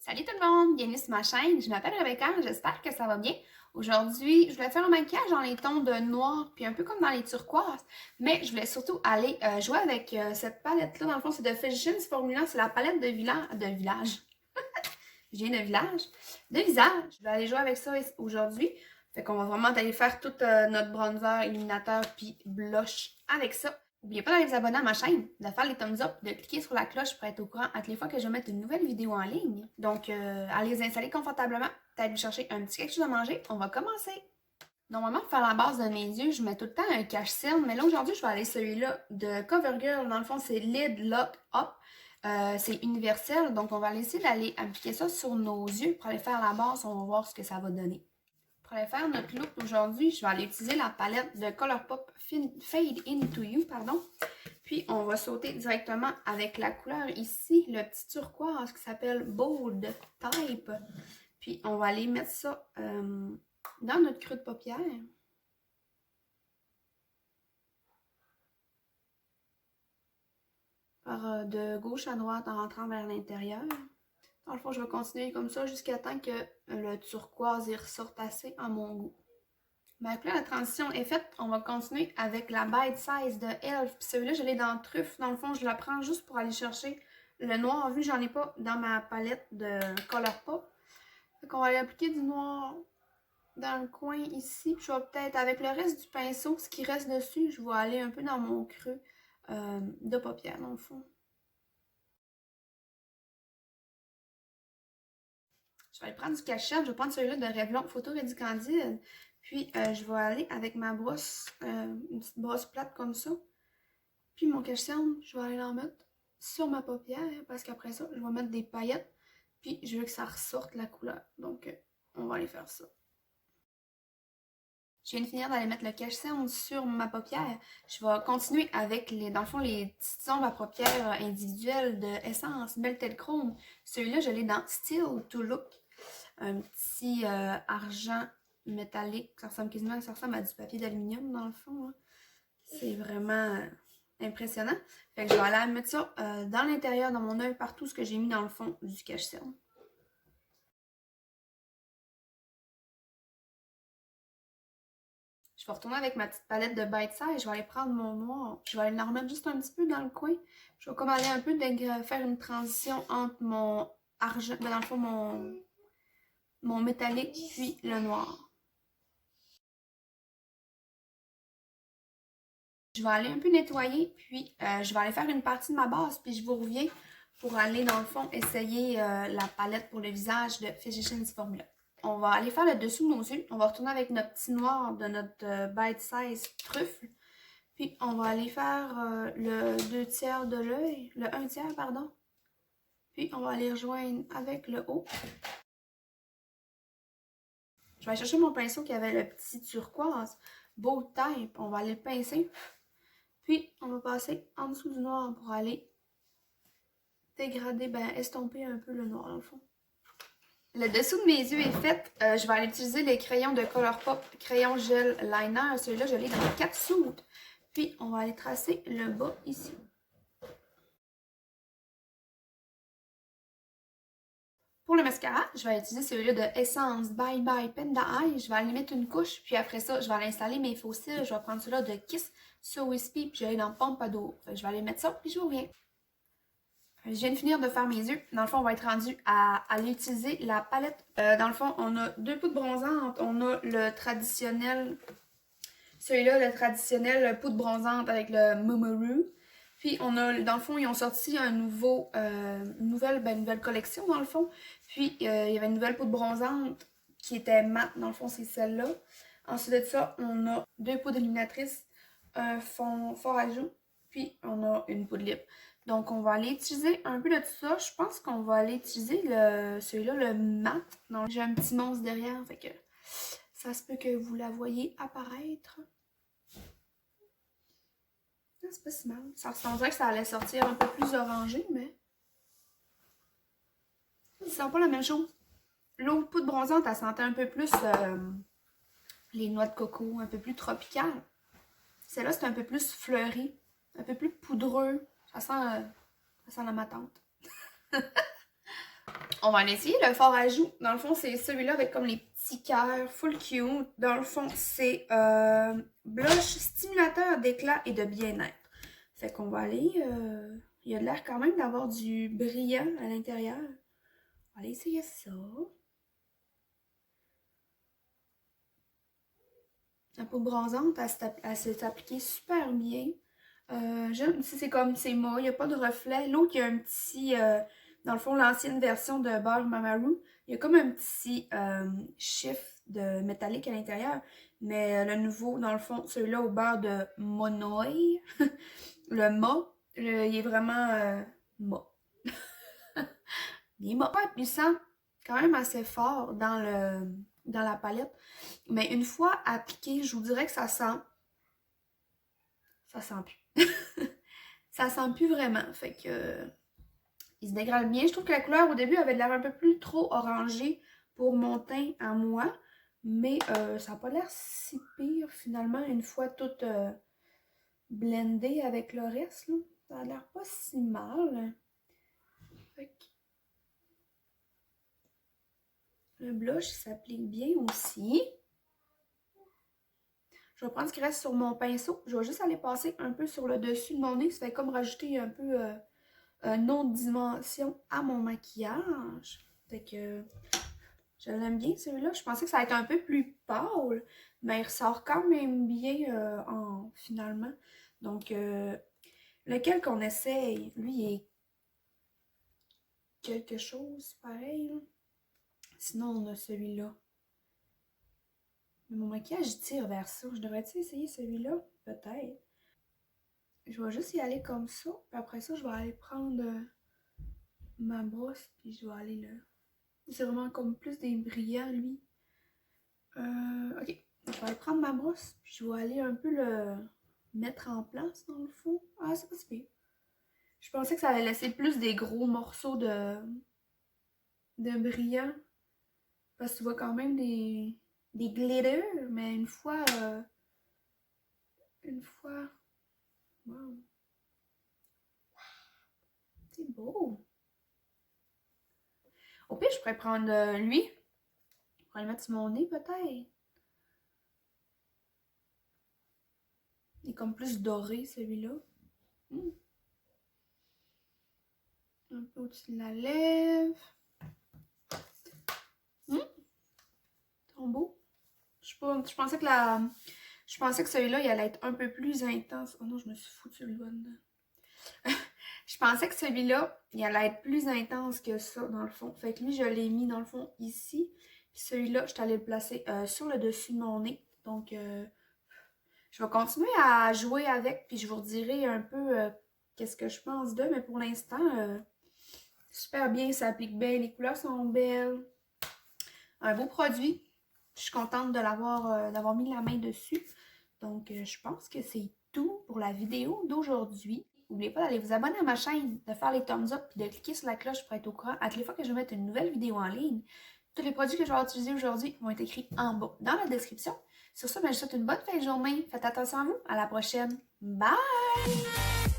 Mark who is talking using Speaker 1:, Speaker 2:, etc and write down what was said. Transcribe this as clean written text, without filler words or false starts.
Speaker 1: Salut tout le monde, bienvenue sur ma chaîne. Je m'appelle Rebecca, j'espère que ça va bien. Aujourd'hui, je voulais faire un maquillage dans les tons de noir, puis un peu comme dans les turquoises, mais je voulais surtout aller jouer avec cette palette-là. Dans le fond, c'est de Physicians Formula, c'est la palette de village. Je viens de village. De visage. Je vais aller jouer avec ça aujourd'hui. Fait qu'on va vraiment aller faire tout notre bronzer, illuminateur, puis blush avec ça. N'oubliez pas d'aller vous abonner à ma chaîne, de faire les thumbs up, de cliquer sur la cloche pour être au courant à toutes les fois que je vais mettre une nouvelle vidéo en ligne. Donc, allez vous installer confortablement, peut-être vous chercher un petit quelque chose à manger. On va commencer! Normalement, pour faire la base de mes yeux, je mets tout le temps un cache-cerne, mais là, aujourd'hui, je vais aller celui-là de CoverGirl. Dans le fond, c'est Lid Lock Up. C'est universel, donc on va essayer d'aller appliquer ça sur nos yeux pour aller faire la base. On va voir ce que ça va donner. Pour aller faire notre look aujourd'hui, je vais aller utiliser la palette de Colourpop Fade Into You, pardon. Puis, on va sauter directement avec la couleur ici, le petit turquoise qui s'appelle Bold Type. Puis, on va aller mettre ça dans notre creux de paupière. Par de gauche à droite en rentrant vers l'intérieur. Dans le fond, je vais continuer comme ça jusqu'à temps que le turquoise y ressorte assez à mon goût. Ben, là, la transition est faite. On va continuer avec la Bite Size de Elf. Puis celui-là, je l'ai dans Truffe. Dans le fond, je la prends juste pour aller chercher le noir, vu que j'en ai pas dans ma palette de Colourpop. Fait qu'on va aller appliquer du noir dans le coin ici. Puis je vais peut-être, avec le reste du pinceau, ce qui reste dessus, je vais aller un peu dans mon creux de paupière, dans le fond. Je vais aller prendre du cache-chat. Je vais prendre celui-là de Revlon Photo Ready Candide. Puis, je vais aller avec ma brosse, une petite brosse plate comme ça. Puis, mon cache-cerne, je vais aller l'en mettre sur ma paupière parce qu'après ça, je vais mettre des paillettes. Puis, je veux que ça ressorte la couleur. Donc, on va aller faire ça. Je viens de finir d'aller mettre le cache-cerne sur ma paupière. Je vais continuer avec, dans le fond, les petites ombres à paupières individuelles de Essence Melted Chrome. Celui-là, je l'ai dans Still to Look. Un petit argent métallique. Ça ressemble à du papier d'aluminium dans le fond. Hein. C'est vraiment impressionnant. Fait que je vais aller mettre ça dans l'intérieur, dans mon œil, partout ce que j'ai mis dans le fond du cache-cerne. Je vais retourner avec ma petite palette de Bite Size. Je vais aller prendre mon noir. Je vais aller en remettre juste un petit peu dans le coin. Je vais comme aller un peu faire une transition entre mon argent, dans le fond mon métallique puis le noir. Je vais aller un peu nettoyer, puis je vais aller faire une partie de ma base, puis je vous reviens pour aller, dans le fond, essayer la palette pour le visage de Physicians Formula. On va aller faire le dessous de nos yeux. On va retourner avec notre petit noir de notre Bite Size Truffe. Puis, on va aller faire le 2 tiers de l'œil, le 1 tiers, pardon. Puis, on va aller rejoindre avec le haut. Je vais aller chercher mon pinceau qui avait le petit turquoise, Bold Type. On va aller le pincer. Puis, on va passer en dessous du noir pour aller dégrader, estomper un peu le noir dans le fond. Le dessous de mes yeux est fait. Je vais aller utiliser les crayons de Colourpop Crayon Gel Liner. Celui-là, je l'ai dans 4 soudes. Puis, on va aller tracer le bas ici. Pour le mascara, je vais utiliser celui-là de Essence Bye Bye Panda Eye. Je vais aller mettre une couche, puis après ça, je vais aller installer mes faux cils. Je vais prendre celui-là de Kiss So Wispy, puis je vais aller dans Pompadour. Je vais aller mettre ça, puis je vous reviens. Je viens de finir de faire mes yeux. Dans le fond, on va être rendu à aller utiliser la palette. Dans le fond, on a 2 poudres bronzantes. On a le traditionnel, celui-là, le traditionnel poudre bronzante avec le Mumuru. Puis, on a, dans le fond, ils ont sorti une nouvelle collection, dans le fond. Puis, il y avait une nouvelle poudre bronzante qui était mat. Dans le fond, c'est celle-là. Ensuite de ça, on a 2 poudres illuminatrices, un fond fort à joues, puis on a une poudre lip. Donc, on va aller utiliser un peu de tout ça. Je pense qu'on va aller utiliser celui-là, le mat. Donc, j'ai un petit monstre derrière, fait que ça se peut que vous la voyez apparaître. Ah, c'est pas si mal. Ça ressemblerait que ça allait sortir un peu plus orangé, mais ça sent pas la même chose. L'autre poudre bronzante, elle sentait un peu plus les noix de coco, un peu plus tropicale. Celle-là, c'est un peu plus fleuri, un peu plus poudreux. Ça sent la matante. On va en essayer le fard à joues. Dans le fond, c'est celui-là avec comme les petits cœurs, full cute. Dans le fond, c'est blush stimulateur d'éclat et de bien-être. Fait qu'on va aller... il a l'air quand même d'avoir du brillant à l'intérieur. On va aller essayer ça. La peau bronzante, elle s'est appliquée super bien. J'aime si c'est comme c'est mat, il n'y a pas de reflet. L'autre, il y a un petit... dans le fond, l'ancienne version de beurre Mamaru, il y a comme un petit chiffre de métallique à l'intérieur. Mais le nouveau, dans le fond, celui-là au beurre de Monoi, le mat, il est vraiment mat. Il est mat. Pas puissant, quand même assez fort dans la palette. Mais une fois appliqué, je vous dirais que ça sent plus. Ça sent plus vraiment. Fait que il se dégrade bien. Je trouve que la couleur au début avait l'air un peu plus trop orangée pour mon teint à moi. Mais ça n'a pas l'air si pire finalement une fois tout blendé avec le reste. Là. Ça a l'air pas si mal. Fait que le blush s'applique bien aussi. Je vais prendre ce qui reste sur mon pinceau. Je vais juste aller passer un peu sur le dessus de mon nez. Ça fait comme rajouter un peu une autre dimension à mon maquillage. Fait que je l'aime bien celui-là. Je pensais que ça allait être un peu plus pâle, mais il ressort quand même bien finalement. Donc, lequel qu'on essaye, lui, il est quelque chose pareil. Là. Sinon, on a celui-là. Mon maquillage tire vers ça. Je devrais-tu essayer celui-là? Peut-être. Je vais juste y aller comme ça. Puis après ça, je vais aller prendre ma brosse. Puis je vais aller là. C'est vraiment comme plus des brillants, lui. Ok. Je vais aller prendre ma brosse. Puis je vais aller un peu le mettre en place dans le fond. Ah, c'est pas si pire. Je pensais que ça allait laisser plus des gros morceaux de brillants. Parce que tu vois quand même des glitters. Mais une fois... Wow. C'est beau. Au pire, je pourrais prendre lui. Je pourrais le mettre sur mon nez, peut-être. Il est comme plus doré, celui-là. Un peu au-dessus de la lèvre. Trop beau. Je pensais que celui-là, il allait être un peu plus intense. Oh non, je me suis foutu le doigt dedans. Je pensais que celui-là, il allait être plus intense que ça, dans le fond. Fait que lui, je l'ai mis, dans le fond, ici. Puis celui-là, je suis allée le placer sur le dessus de mon nez. Donc, je vais continuer à jouer avec, puis je vous redirai un peu qu'est-ce que je pense d'eux. Mais pour l'instant, super bien, ça applique bien. Les couleurs sont belles. Un beau produit. Je suis contente de d'avoir mis la main dessus. Donc, je pense que c'est tout pour la vidéo d'aujourd'hui. N'oubliez pas d'aller vous abonner à ma chaîne, de faire les thumbs up et de cliquer sur la cloche pour être au courant à toutes les fois que je vais mettre une nouvelle vidéo en ligne. Tous les produits que je vais utiliser aujourd'hui vont être écrits en bas dans la description. Sur ce, je vous souhaite une bonne fin de journée. Faites attention à vous. À la prochaine. Bye!